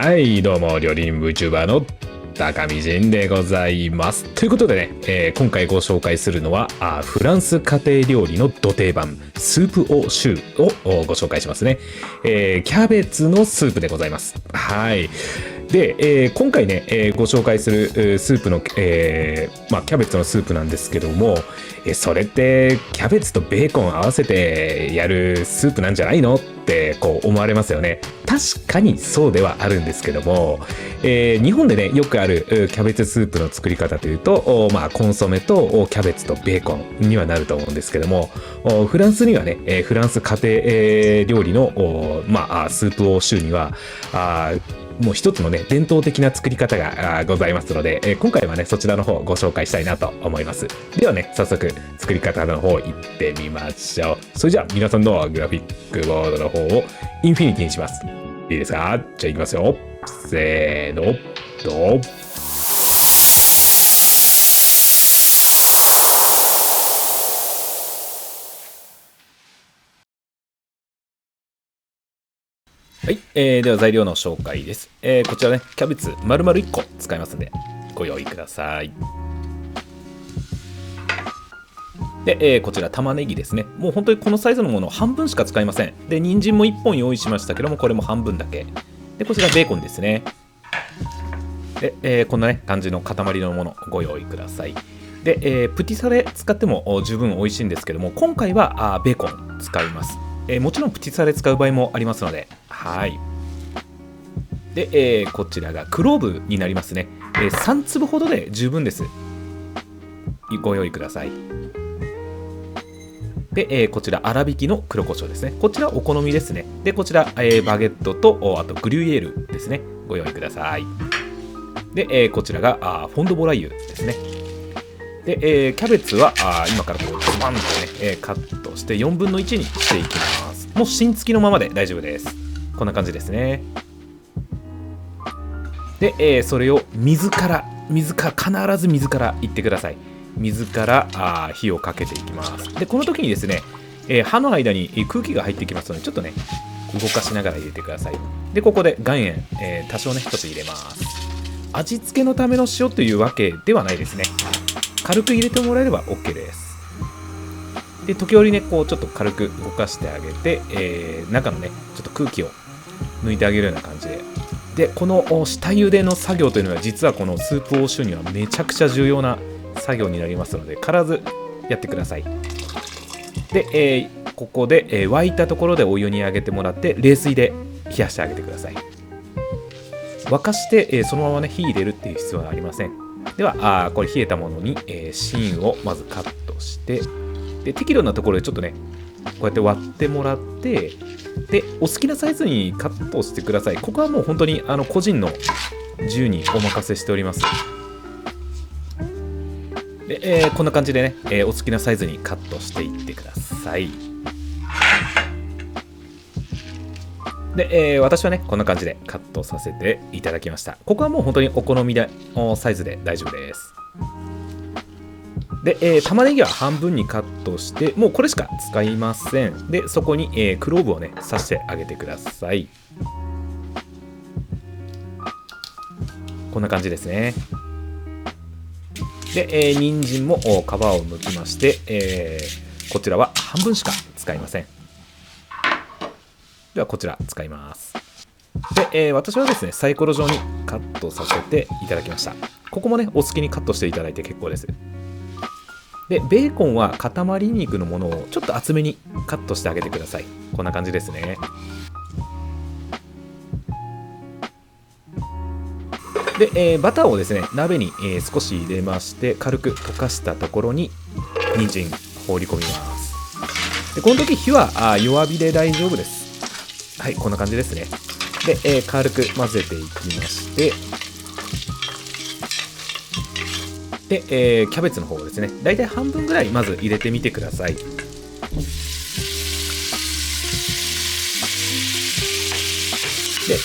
はい、どうも、料理人 VTuber の高見仁でございます。ということでね、今回ご紹介するのはフランス家庭料理のド定番、スープオシューをご紹介しますね。キャベツのスープでございます。はい。で、今回ね、ご紹介するスープの、キャベツのスープなんですけども、それってキャベツとベーコン合わせてやるスープなんじゃないのってこう思われますよね。確かにそうではあるんですけども、日本でねよくあるキャベツスープの作り方というと、コンソメとキャベツとベーコンにはなると思うんですけども、フランスにはね、フランス家庭料理のスープオシューにはもう一つのね伝統的な作り方がございますので、今回はねそちらの方をご紹介したいなと思います。ではね早速作り方の方行ってみましょう。それじゃあ皆さんのグラフィックボードの方をインフィニティにします。いいですか？じゃあいきますよ。せーの、ドン。はい、では材料の紹介です。こちらね、キャベツ丸々1個使いますので、ご用意ください。で、こちら玉ねぎですね。もう本当にこのサイズのもの半分しか使いません。で、人参も1本用意しましたけども、これも半分だけ。で、こちらベーコンですね。で、こんなね、感じの塊のものご用意ください。で、プティサレ使っても十分美味しいんですけども、今回はベーコン使います。もちろんプティサレ使う場合もありますので、はい。で、こちらがクローブになりますね。3粒ほどで十分です。ご用意ください。で、こちら粗挽きの黒胡椒ですね。こちらお好みですね。で、こちら、バゲットとあとグリュイエールですね。ご用意ください。で、こちらがフォンドボライユですね。で、キャベツは今からこうズバンとね、カットして4分の1にしていきます。もう芯付きのままで大丈夫です。こんな感じですね。で、それを水から必ず水からいってください。水から火をかけていきます。でこの時にですね、刃の間に空気が入ってきますのでちょっとね動かしながら入れてください。でここで岩塩、多少ねちょっと入れます。味付けのための塩というわけではないですね。軽く入れてもらえれば OK です。で時折ねこうちょっと軽く動かしてあげて、中のねちょっと空気を抜いてあげるような感じで、この下茹での作業というのは実はこのスープオシューにはめちゃくちゃ重要な作業になりますので必ずやってください。で、ここで、沸いたところでお湯にあげてもらって冷水で冷やしてあげてください。沸かして、そのままね火入れるっていう必要はありません。ではこれ冷えたものに、芯をまずカットして、で適度なところでちょっとねこうやって割ってもらって、でお好きなサイズにカットしてください。ここはもう本当に個人の自由にお任せしております。で、こんな感じでね、お好きなサイズにカットしていってください。で、私はねこんな感じでカットさせていただきました。ここはもう本当にお好みでサイズで大丈夫です。で、玉ねぎは半分にカットしてもうこれしか使いません。でそこに、クローブをね刺してあげてください。こんな感じですね。で、人参も皮を剥きまして、こちらは半分しか使いません。ではこちら使います。で、私はですねサイコロ状にカットさせていただきました。ここもねお好きにカットしていただいて結構です。でベーコンは塊肉のものをちょっと厚めにカットしてあげてください。こんな感じですね。で、バターをですね鍋に、少し入れまして軽く溶かしたところに人参放り込みます。でこの時火は弱火で大丈夫です。はい、こんな感じですね。で、軽く混ぜていきまして、で、キャベツの方をですねだいたい半分ぐらいまず入れてみてください。で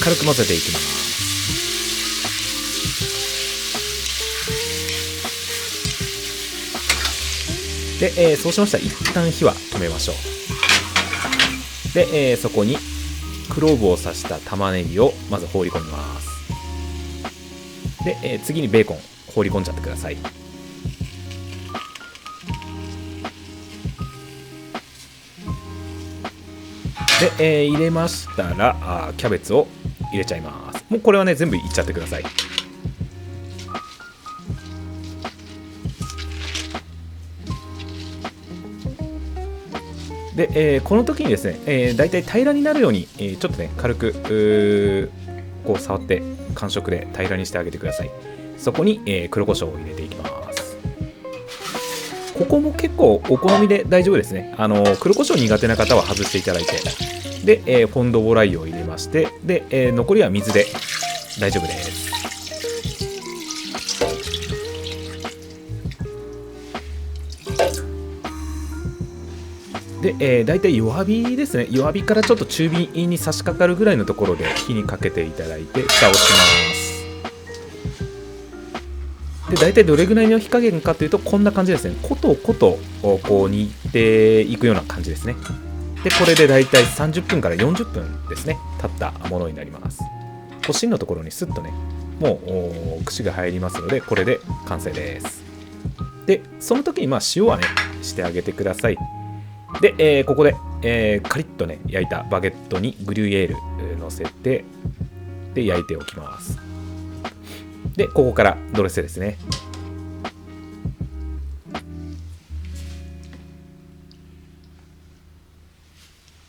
軽く混ぜていきます。で、そうしましたら一旦火は止めましょう。で、そこにクローブを刺した玉ねぎをまず放り込みます。で、次にベーコン放り込んじゃってください。で、入れましたらキャベツを入れちゃいます。もうこれはね全部いっちゃってください。で、この時にですね、だいたい平らになるように、ちょっとね軽くこう触って感触で平らにしてあげてください。そこに、黒胡椒を入れていきます。ここも結構お好みで大丈夫ですね。黒胡椒苦手な方は外していただいて、で、フォンドボライユを入れまして、で、残りは水で大丈夫です。で、だいたい弱火ですね。弱火からちょっと中火に差し掛かるぐらいのところで火にかけていただいて蓋をします。で、だいたいどれぐらいの火加減かというとこんな感じですね。コトコトこう煮ていくような感じですね。で、これでだいたい30分から40分ですね経ったものになります。芯のところにスッとねもう串が入りますのでこれで完成です。で、その時に塩はねしてあげてください。で、ここで、カリッとね焼いたバゲットにグリュイエール乗せてで焼いておきます。で、ここからドレッセですね。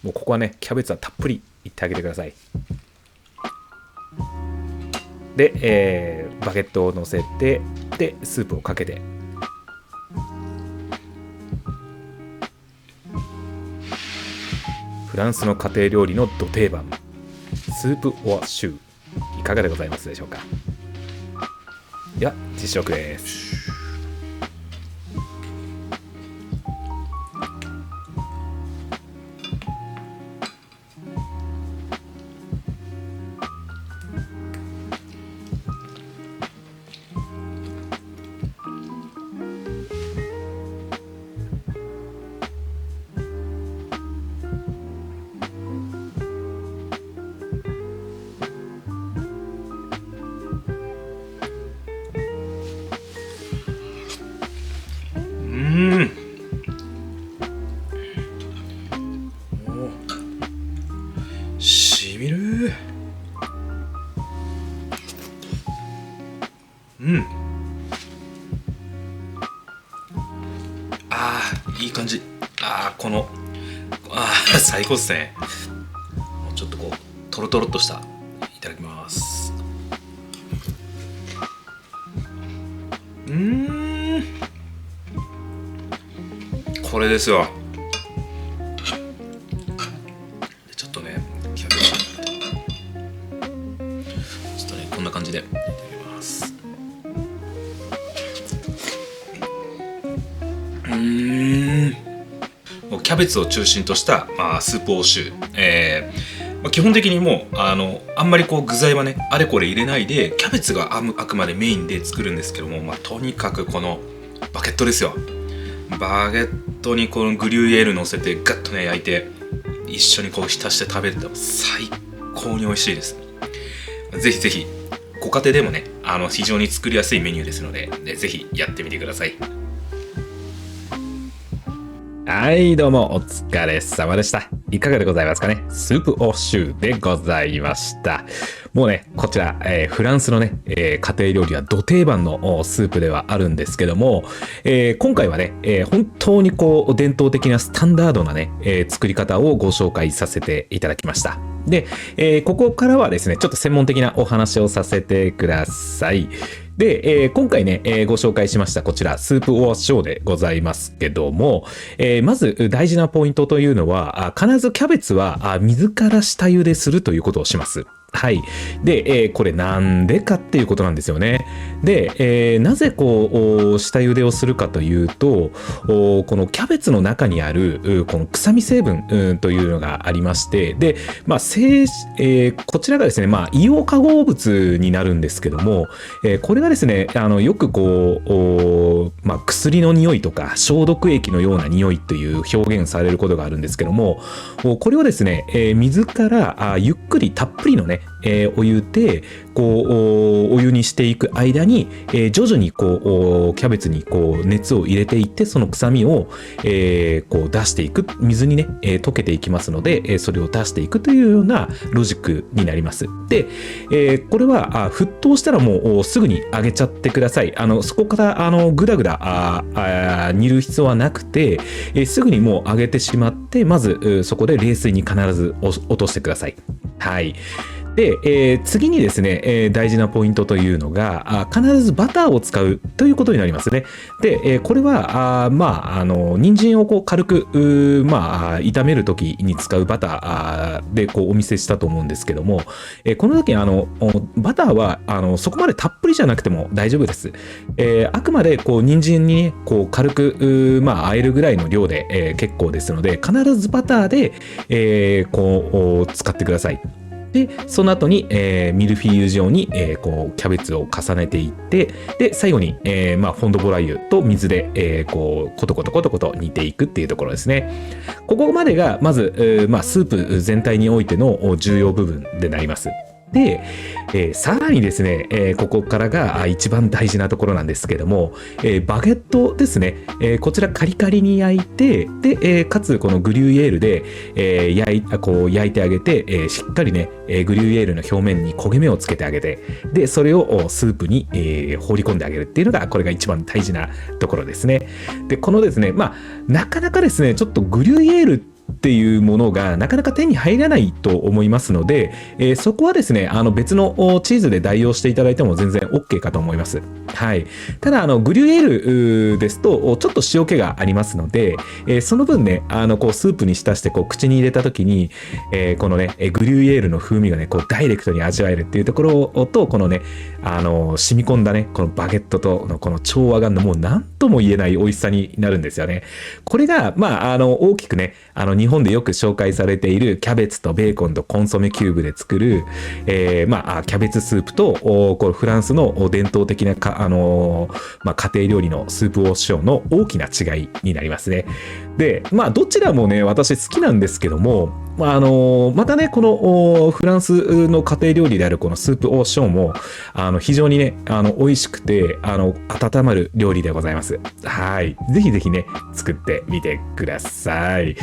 もうここはねキャベツはたっぷりいってあげてください。で、バゲットを乗せてでスープをかけて、フランスの家庭料理のど定番スープオアシューいかがでございますでしょうか。では実食です。しみる。いい感じ。最高ですね。ちょっとこうトロトロっとした。いただきます。これですよ。ちょっとねキャベツちょっとねこんな感じでいただきます。もうキャベツを中心とした、スープオーシュー、基本的にもうあんまりこう具材はねあれこれ入れないでキャベツがあくまでメインで作るんですけども、とにかくこのバゲットですよ。バゲットにこのグリュイエール乗せてガッとね焼いて一緒にこう浸して食べると最高に美味しいです。ぜひぜひご家庭でもね非常に作りやすいメニューですので、ぜひやってみてください。はい、どうもお疲れ様でした。いかがでございますかね。スープオーシューでございました。もうね、こちら、フランスのね、家庭料理はど定番のスープではあるんですけども、今回はね、本当にこう伝統的なスタンダードなね、作り方をご紹介させていただきました。で、ここからはですね、ちょっと専門的なお話をさせてください。で、今回ね、ご紹介しましたこちらスープオアショーでございますけども、まず大事なポイントというのは必ずキャベツは水から下茹でするということをします。はい。で、これなんでかっていうことなんですよね。で、なぜこう、下茹でをするかというと、このキャベツの中にある、この臭み成分、というのがありまして、で、まあ、こちらがですね、まあ、硫黄化合物になるんですけども、これがですね、よくこう、まあ、薬の匂いとか消毒液のような匂いという表現されることがあるんですけども、これをですね、水からゆっくりたっぷりのね、お湯でこうお湯にしていく間に、徐々にこうキャベツにこう熱を入れていって、その臭みを、こう出していく、水にね、溶けていきますので、それを出していくというようなロジックになります。で、これは沸騰したらもうすぐに揚げちゃってください。そこからぐだぐだ煮る必要はなくて、すぐにもう揚げてしまって、まずそこで冷水に必ず落としてください。はい。で、次にですね、大事なポイントというのが、必ずバターを使うということになりますね。で、これは、まあ、人参をこう軽く、まあ、炒めるときに使うバターでこうお見せしたと思うんですけども、この時バターはそこまでたっぷりじゃなくても大丈夫です。あくまでこう人参に、ね、こう軽く、まあ、和えるぐらいの量で、結構ですので、必ずバターで、こう使ってください。で、その後に、ミルフィーユ状に、こうキャベツを重ねていって、で最後に、まあ、フォンドボラー油と水で、こうコトコトコトコト煮ていくっていうところですね。ここまでがまず、まあ、スープ全体においての重要部分でなります。で、さらにですね、ここからが一番大事なところなんですけども、バゲットですね、こちらカリカリに焼いて、で、かつこのグリュイエールで、焼いてあげて、しっかりね、グリュイエールの表面に焦げ目をつけてあげて、でそれをスープに、放り込んであげるっていうのが、これが一番大事なところですね。でこのですね、まあなかなかですね、ちょっとグリュイエールっていうものがなかなか手に入らないと思いますので、そこはですね、別のチーズで代用していただいても全然 OK かと思います。はい。ただ、グリュイエールですと、ちょっと塩気がありますので、その分ね、こうスープに浸してこう口に入れた時に、このね、グリュイエールの風味がね、こうダイレクトに味わえるっていうところと、このね、染み込んだね、このバゲットとのこの調和がもう何とも言えない美味しさになるんですよね。これが、まあ、大きくね、日本でよく紹介されているキャベツとベーコンとコンソメキューブで作る、まあ、キャベツスープとこれフランスの伝統的なまあ、家庭料理のスープオーションの大きな違いになりますね。で、まあ、どちらもね、私好きなんですけども、またね、このフランスの家庭料理であるこのスープオーションも非常にね、美味しくて温まる料理でございます。はい。ぜひぜひね、作ってみてください。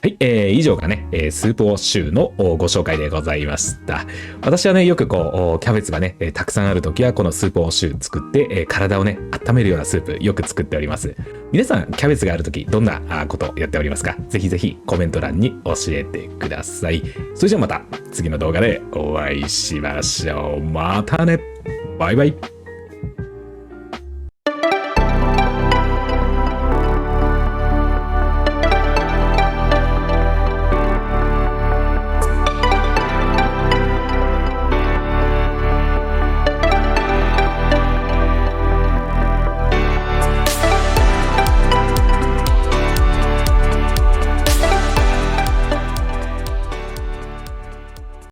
はい、以上がね、スープオシューのご紹介でございました。私はね、よくこう、キャベツがね、たくさんあるときは、このスープオシュー作って、体をね、温めるようなスープ、よく作っております。皆さん、キャベツがあるとき、どんなことをやっておりますか？ぜひぜひコメント欄に教えてください。それじゃあまた、次の動画でお会いしましょう。またね。バイバイ。